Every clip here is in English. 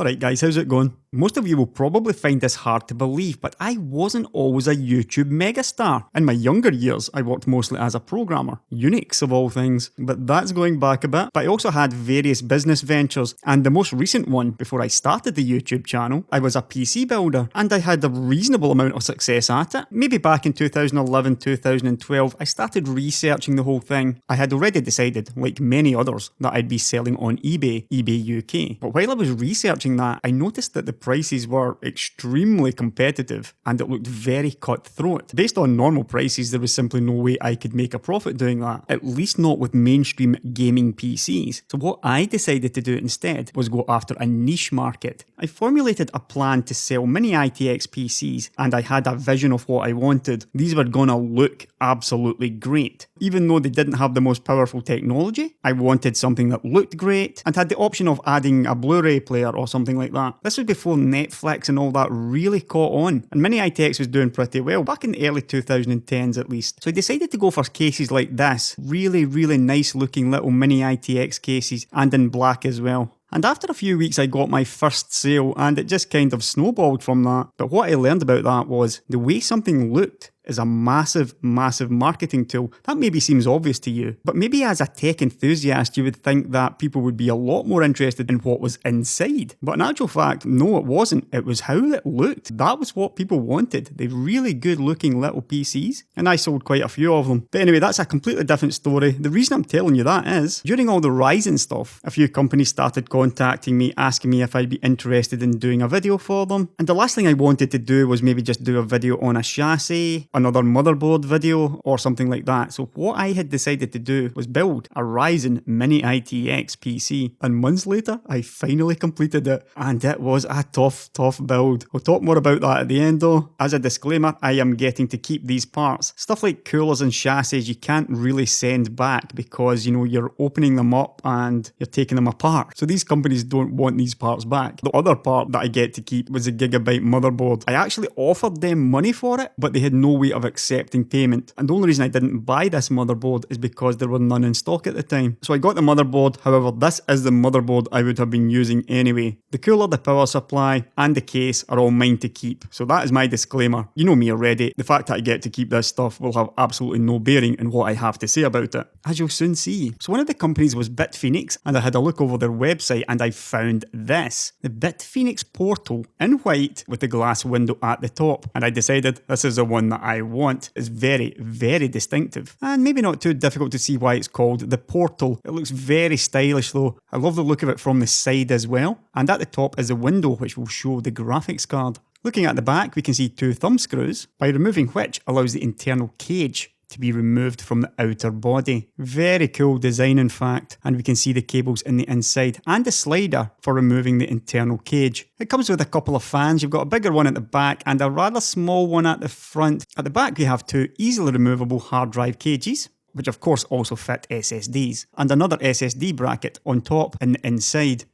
Alright guys, how's it going? Most of you will probably find this hard to believe, but I wasn't always a YouTube megastar. In my younger years, I worked mostly as a programmer. Unix of all things, but that's going back a bit. But I also had various business ventures, and the most recent one, before I started the YouTube channel, I was a PC builder, and I had a reasonable amount of success at it. Maybe back in 2011, 2012, I started researching the whole thing. I had already decided, like many others, that I'd be selling on eBay UK. But while I was researching that, I noticed that the prices were extremely competitive and it looked very cutthroat. Based on normal prices, there was simply no way I could make a profit doing that, at least not with mainstream gaming PCs. So what I decided to do instead was go after a niche market. I formulated a plan to sell mini-ITX PCs and I had a vision of what I wanted. These were gonna look absolutely great. Even though they didn't have the most powerful technology, I wanted something that looked great and had the option of adding a Blu-ray player or something like that. This was before Netflix and all that really caught on, and mini-ITX was doing pretty well, back in the early 2010s at least. So I decided to go for cases like this, really nice looking little mini-ITX cases, and in black as well. And after a few weeks I got my first sale and it just kind of snowballed from that. But what I learned about that was the way something looked is a massive marketing tool. That maybe seems obvious to you, but maybe as a tech enthusiast you would think that people would be a lot more interested in what was inside. But in actual fact, no, it wasn't. It was how it looked. That was what people wanted. They're really good looking little PCs, and I sold quite a few of them. But anyway, that's a completely different story. The reason I'm telling you that is, during all the Ryzen stuff, a few companies started contacting me, asking me if I'd be interested in doing a video for them. And the last thing I wanted to do was maybe just do a video on a chassis, another motherboard video or something like that. So what I had decided to do was build a Ryzen mini-ITX PC, and months later I finally completed it, and it was a tough build. We'll talk more about that at the end though. As a disclaimer, I am getting to keep these parts. Stuff like coolers and chassis you can't really send back because, you know, you're opening them up and you're taking them apart. So these companies don't want these parts back. The other part that I get to keep was a Gigabyte motherboard. I actually offered them money for it, but they had no way of accepting payment. And the only reason I didn't buy this motherboard is because there were none in stock at the time. So I got the motherboard, however this is the motherboard I would have been using anyway. The cooler, the power supply and the case are all mine to keep. So that is my disclaimer. You know me already. The fact that I get to keep this stuff will have absolutely no bearing in what I have to say about it, as you'll soon see. So one of the companies was BitFenix, and I had a look over their website and I found this. The BitFenix portal in white with the glass window at the top, and I decided this is the one that I want. Is very distinctive, and maybe not too difficult to see why it's called the portal. It looks very stylish though. I love the look of it from the side as well, and at the top is a window which will show the graphics card. Looking at the back, we can see two thumb screws, by removing which allows the internal cage to be removed from the outer body. Very cool design in fact, and we can see the cables in the inside and a slider for removing the internal cage. It comes with a couple of fans. You've got a bigger one at the back and a rather small one at the front. At the back we have two easily removable hard drive cages, which of course also fit SSDs, and another SSD bracket on top and inside.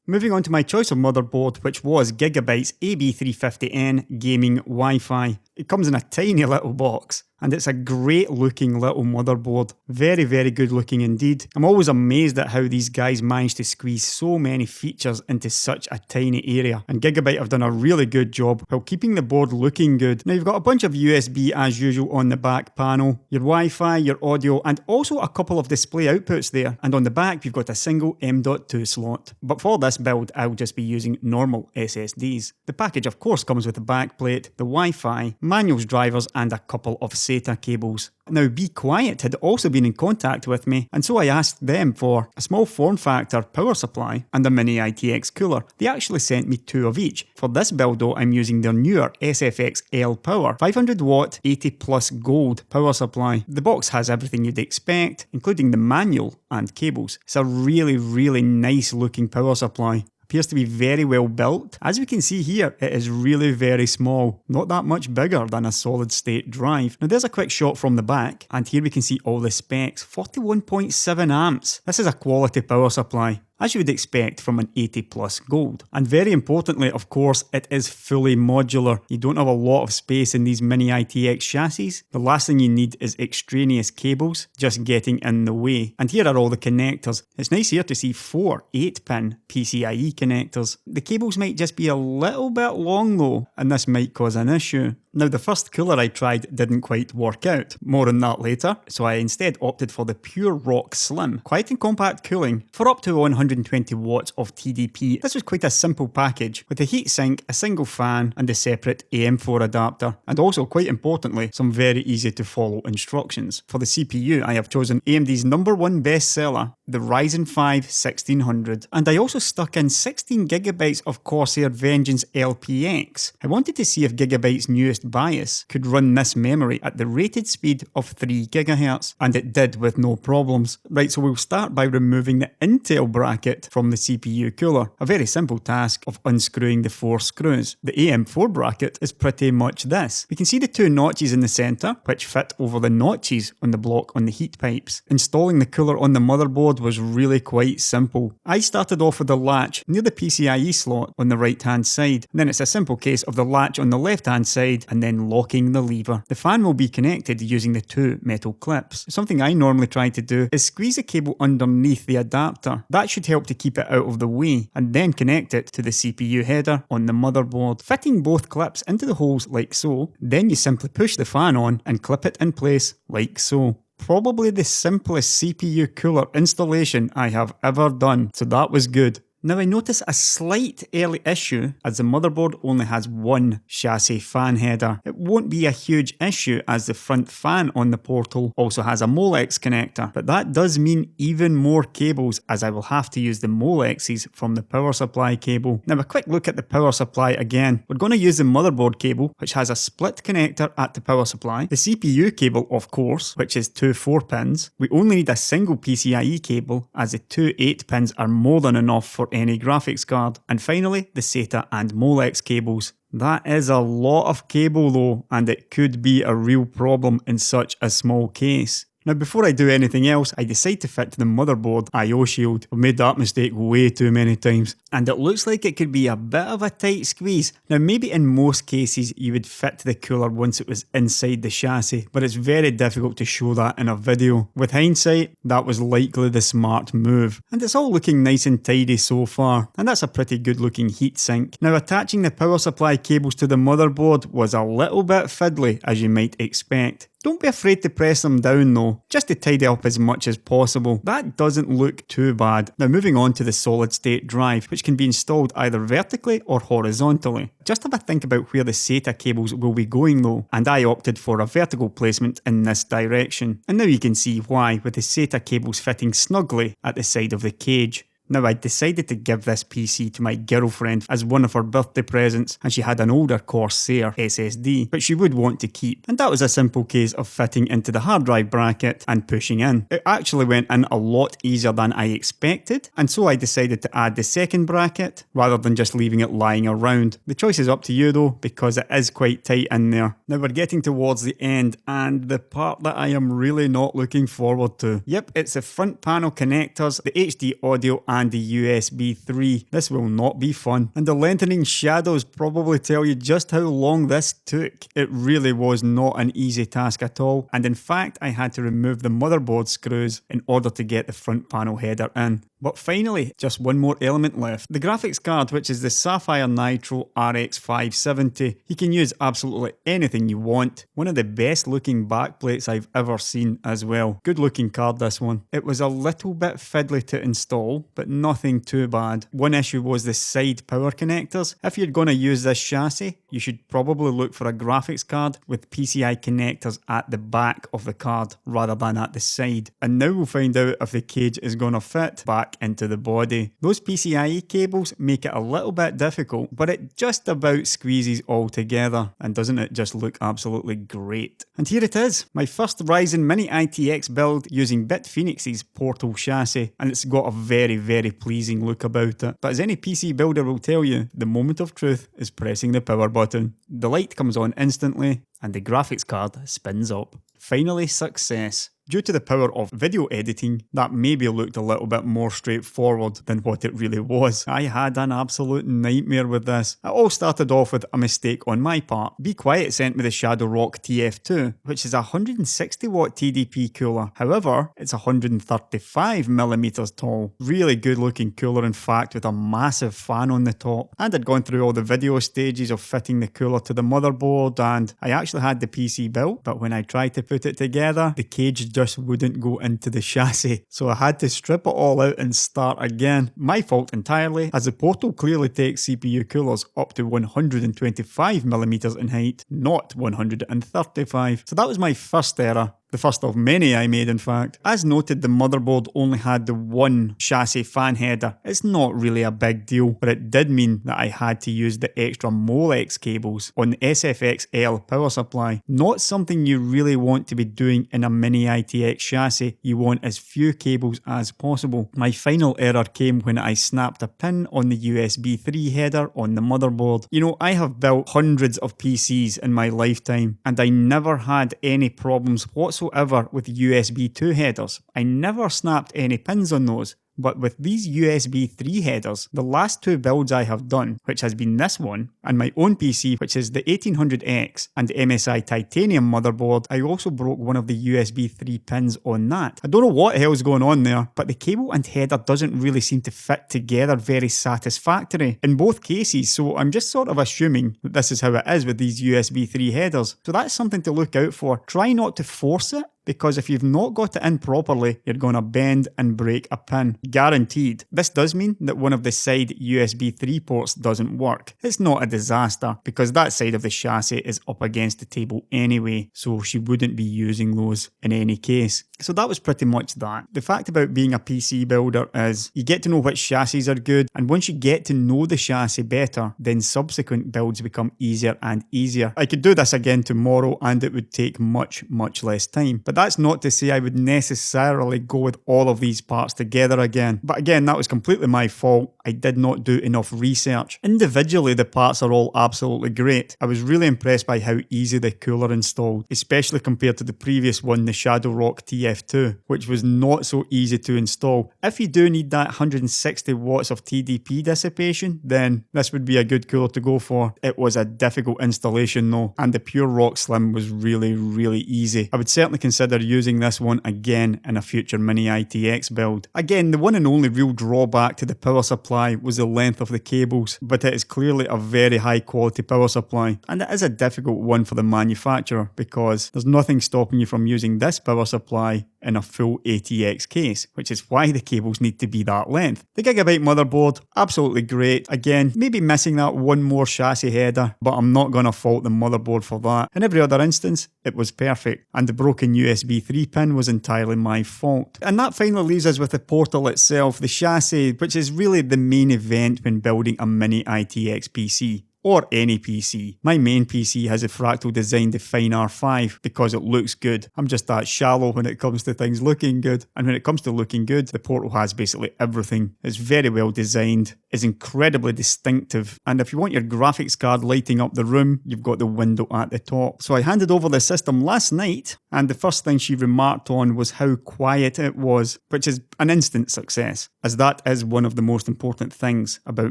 Moving on to my choice of motherboard, which was Gigabyte's AB350N Gaming Wi-Fi. It comes in a tiny little box, and it's a great looking little motherboard. Very good looking indeed. I'm always amazed at how these guys manage to squeeze so many features into such a tiny area, and Gigabyte have done a really good job while keeping the board looking good. Now you've got a bunch of USB as usual on the back panel, your Wi-Fi, your audio, and also a couple of display outputs there, and on the back you've got a single M.2 slot. But for this build I'll just be using normal SSDs. The package of course comes with the backplate, the Wi-Fi, manuals, drivers and a couple of SATA cables. Now Be Quiet had also been in contact with me, and so I asked them for a small form factor power supply and a mini-ITX cooler. They actually sent me two of each. For this build though I'm using their newer SFX L Power 500 watt 80 plus gold power supply. The box has everything you'd expect, including the manual and cables. It's a really nice looking power supply. Appears to be very well built. As we can see here, it is really very small, not that much bigger than a solid state drive. Now there's a quick shot from the back, and here we can see all the specs. 41.7 amps. This is a quality power supply. as you would expect from an 80 plus Gold. And very importantly, of course, it is fully modular. You don't have a lot of space in these mini-ITX chassis. The last thing you need is extraneous cables just getting in the way. And here are all the connectors. It's nice here to see 4 8-pin PCIe connectors. The cables might just be a little bit long though, and this might cause an issue. Now, the first cooler I tried didn't quite work out. More on that later. So I instead opted for the Pure Rock Slim, quiet and compact cooling for up to 120 watts of TDP. This was quite a simple package with a heatsink, a single fan and a separate AM4 adapter. And also, quite importantly, some very easy to follow instructions. For the CPU, I have chosen AMD's #1 bestseller, the Ryzen 5 1600. And I also stuck in 16GB of Corsair Vengeance LPX. I wanted to see if Gigabyte's newest BIOS could run this memory at the rated speed of 3 GHz, and it did with no problems. Right, so we'll start by removing the Intel bracket from the CPU cooler. A very simple task of unscrewing the 4 screws. The AM4 bracket is pretty much this. We can see the 2 notches in the centre, which fit over the notches on the block on the heat pipes. Installing the cooler on the motherboard was really quite simple. I started off with the latch near the PCIe slot on the right hand side, and then it's a simple case of the latch on the left hand side and then locking the lever. The fan will be connected using the 2 metal clips. Something I normally try to do is squeeze the cable underneath the adapter. That should help to keep it out of the way, and then connect it to the CPU header on the motherboard. Fitting both clips into the holes like so, then you simply push the fan on and clip it in place like so. Probably the simplest CPU cooler installation I have ever done, so that was good. Now I notice a slight early issue as the motherboard only has 1 chassis fan header. It won't be a huge issue as the front fan on the portal also has a Molex connector, but that does mean even more cables as I will have to use the Molexes from the power supply cable. Now a quick look at the power supply again. We're going to use the motherboard cable, which has a split connector at the power supply, the CPU cable of course, which is 2 4-pins. We only need a single PCIe cable as the 2 8-pins are more than enough for any graphics card. And finally, the SATA and Molex cables. That is a lot of cable though, and it could be a real problem in such a small case. Now before I do anything else, I decide to fit to the motherboard I/O shield. I've made that mistake way too many times, and it looks like it could be a bit of a tight squeeze. Now maybe in most cases you would fit to the cooler once it was inside the chassis, but it's very difficult to show that in a video. With hindsight, that was likely the smart move. And it's all looking nice and tidy so far, and that's a pretty good looking heatsink. Now attaching the power supply cables to the motherboard was a little bit fiddly, as you might expect. Don't be afraid to press them down though, just to tidy up as much as possible. That doesn't look too bad. Now moving on to the solid state drive, which can be installed either vertically or horizontally. Just have a think about where the SATA cables will be going though, and I opted for a vertical placement in this direction. And now you can see why, with the SATA cables fitting snugly at the side of the cage. Now I decided to give this PC to my girlfriend as one of her birthday presents, and she had an older Corsair SSD which she would want to keep, and that was a simple case of fitting into the hard drive bracket and pushing in. It actually went in a lot easier than I expected, and so I decided to add the second bracket rather than just leaving it lying around. The choice is up to you though, because it is quite tight in there. Now we're getting towards the end, and the part that I am really not looking forward to. Yep, it's the front panel connectors, the HD audio and the USB 3. This will not be fun. And the lengthening shadows probably tell you just how long this took. It really was not an easy task at all. And in fact, I had to remove the motherboard screws in order to get the front panel header in. But finally, just one more element left. The graphics card, which is the Sapphire Nitro RX 570. You can use absolutely anything you want. One of the best looking backplates I've ever seen as well. Good looking card, this one. It was a little bit fiddly to install, but nothing too bad. One issue was the side power connectors. If you're going to use this chassis, you should probably look for a graphics card with PCI connectors at the back of the card rather than at the side. And now we'll find out if the cage is going to fit back into the body. Those PCIe cables make it a little bit difficult, but it just about squeezes all together, and doesn't it just look absolutely great? And here it is, my first Ryzen mini-ITX build using BitFenix's Portal chassis, and it's got a very pleasing look about it. But as any PC builder will tell you, the moment of truth is pressing the power button. The light comes on instantly, and the graphics card spins up. Finally, success. Due to the power of video editing, that maybe looked a little bit more straightforward than what it really was. I had an absolute nightmare with this. It all started off with a mistake on my part. Be Quiet sent me the ShadowRock TF2, which is a 160 watt TDP cooler. However, it's 135mm tall. Really good looking cooler in fact, with a massive fan on the top. And I'd gone through all the video stages of fitting the cooler to the motherboard, and I actually had the PC built, but when I tried to put it together, the cage just wouldn't go into the chassis. So I had to strip it all out and start again. My fault entirely, as the Portal clearly takes CPU coolers up to 125mm in height, not 135. So that was my first error. The first of many I made, in fact. As noted, the motherboard only had the one chassis fan header. It's not really a big deal, but it did mean that I had to use the extra Molex cables on the SFX-L power supply. Not something you really want to be doing in a mini-ITX chassis. You want as few cables as possible. My final error came when I snapped a pin on the USB 3 header on the motherboard. You know, I have built hundreds of PCs in my lifetime, and I never had any problems whatsoever with USB 2 headers. I never snapped any pins on those. But with these USB 3 headers, the last two builds I have done, which has been this one, and my own PC, which is the 1800X and MSI titanium motherboard, I also broke one of the USB 3 pins on that. I don't know what the hell's going on there, but the cable and header doesn't really seem to fit together very satisfactory in both cases, so I'm just sort of assuming that this is how it is with these USB 3 headers. So that's something to look out for. Try not to force it, because if you've not got it in properly, you're going to bend and break a pin. Guaranteed. This does mean that one of the side USB 3 ports doesn't work. It's not a disaster, because that side of the chassis is up against the table anyway, so she wouldn't be using those in any case. So that was pretty much that. The fact about being a PC builder is you get to know which chassis are good, and once you get to know the chassis better, then subsequent builds become easier and easier. I could do this again tomorrow and it would take much less time. But that's not to say I would necessarily go with all of these parts together again. But again, that was completely my fault. I did not do enough research. Individually, the parts are all absolutely great. I was really impressed by how easy the cooler installed, especially compared to the previous one, the ShadowRock TF2, which was not so easy to install. If you do need that 160 watts of TDP dissipation, then this would be a good cooler to go for. It was a difficult installation though, and the Pure Rock Slim was really easy. I would certainly consider using this one again in a future mini-ITX build. Again, the one and only real drawback to the power supply was the length of the cables, but it is clearly a very high quality power supply, and it is a difficult one for the manufacturer because there's nothing stopping you from using this power supply in a full ATX case, which is why the cables need to be that length. The Gigabyte motherboard, absolutely great. Again, maybe missing that one more chassis header, but I'm not going to fault the motherboard for that. In every other instance, it was perfect, and the broken USB 3 pin was entirely my fault. And that finally leaves us with the Portal itself, the chassis, which is really the main event when building a mini-ITX PC. Or any PC. My main PC has a Fractal Design Define R5 because it looks good. I'm just that shallow when it comes to things looking good. And when it comes to looking good, the Portal has basically everything. It's very well designed, is incredibly distinctive, and if you want your graphics card lighting up the room, you've got the window at the top. So I handed over the system last night, and the first thing she remarked on was how quiet it was, which is an instant success, as that is one of the most important things about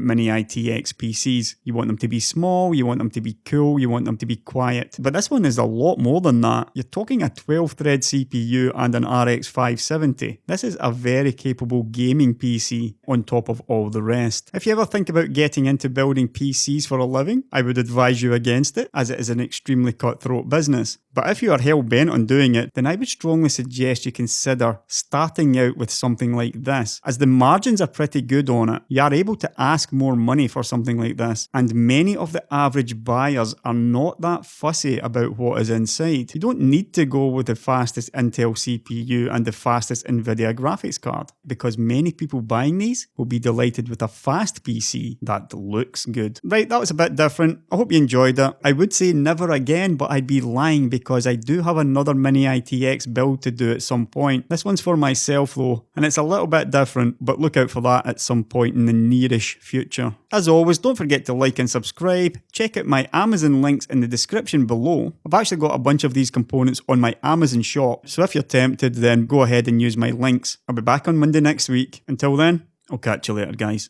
mini-ITX PCs. You want them to be small, you want them to be cool, you want them to be quiet. But this one is a lot more than that. You're talking a 12-thread CPU and an RX 570. This is a very capable gaming PC on top of all the rest. If you ever think about getting into building PCs for a living, I would advise you against it, as it is an extremely cutthroat business. But if you are hell-bent on doing it, then I would strongly suggest you consider starting out with something like this, as the margins are pretty good on it. You are able to ask more money for something like this, and many of the average buyers are not that fussy about what is inside. You don't need to go with the fastest Intel CPU and the fastest Nvidia graphics card, because many people buying these will be delighted with a fast PC that looks good. Right, that was a bit different. I hope you enjoyed it. I would say never again, but I'd be lying because I do have another mini-ITX build to do at some point. This one's for myself though, and it's a little bit different, but look out for that at some point in the nearish future. As always, don't forget to like and subscribe subscribe, check out my Amazon links in the description below. I've actually got a bunch of these components on my Amazon shop, so if you're tempted, then go ahead and use my links. I'll be back on Monday next week. Until then, I'll catch you later, guys.